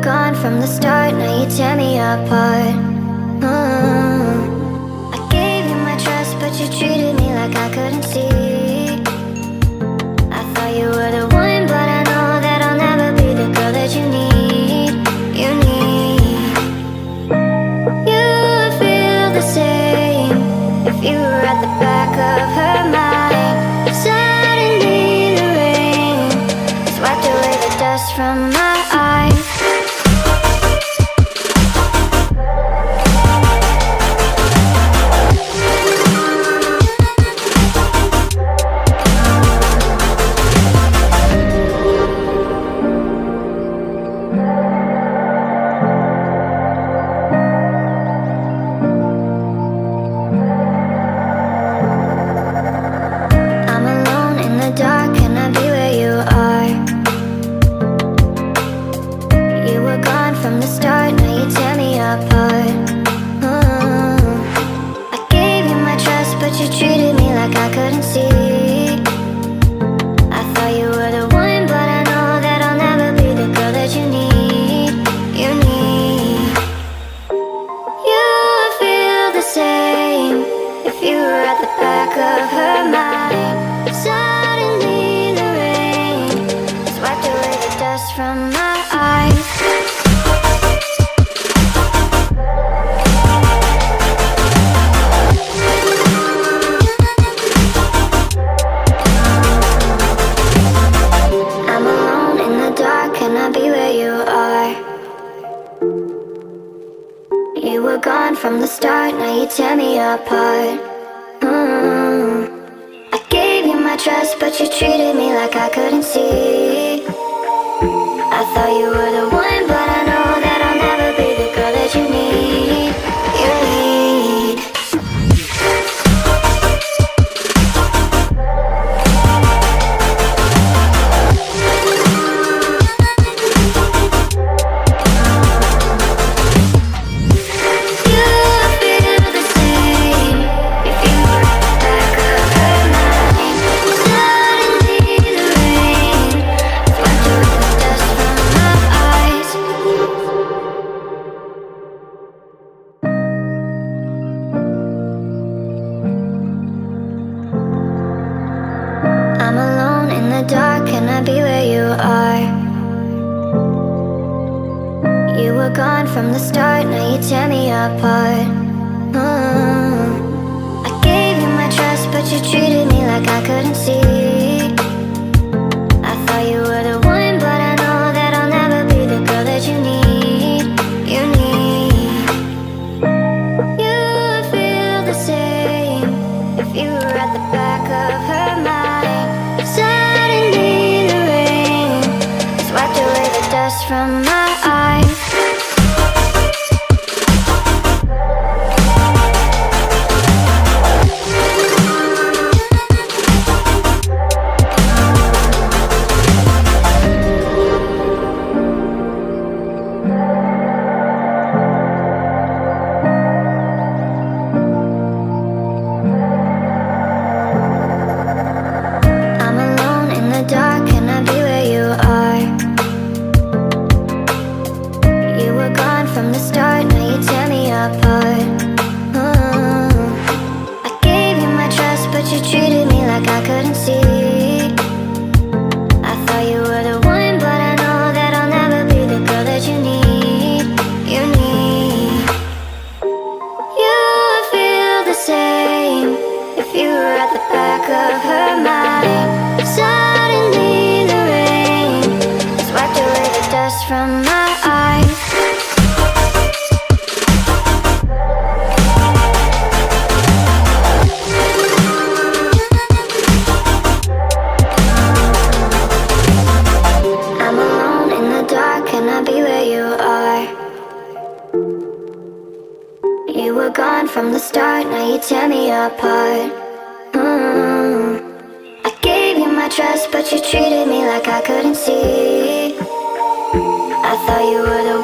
gone from the start, now you tear me apart. I gave you my trust, but you treated me like I couldn't see. I thought you were the one, but I know that I'll never be the girl that you need. You need. You would feel the same if you were at the back of her mind. Suddenly the rain has wiped away the dust from my eyes. From the start, now you tear me apart. I gave you my trust, but you treated me like I couldn't see. I thought you were the one, but I know that I'll never be the girl that you need. You need. From the start, now you tear me apart. I gave you my trust, but you treated me like I couldn't see. I thought you were the one, but I know that I'll never be the girl that you need. You need. You would feel the same if you were at the back of her mind. Suddenly the rain has wiped away the dust from my eyes. From my eyes. I'm alone in the dark, can I be where you are? You were gone from the start, now you tear me apart. I gave you my trust, but you treated me like I couldn't see. I thought you were the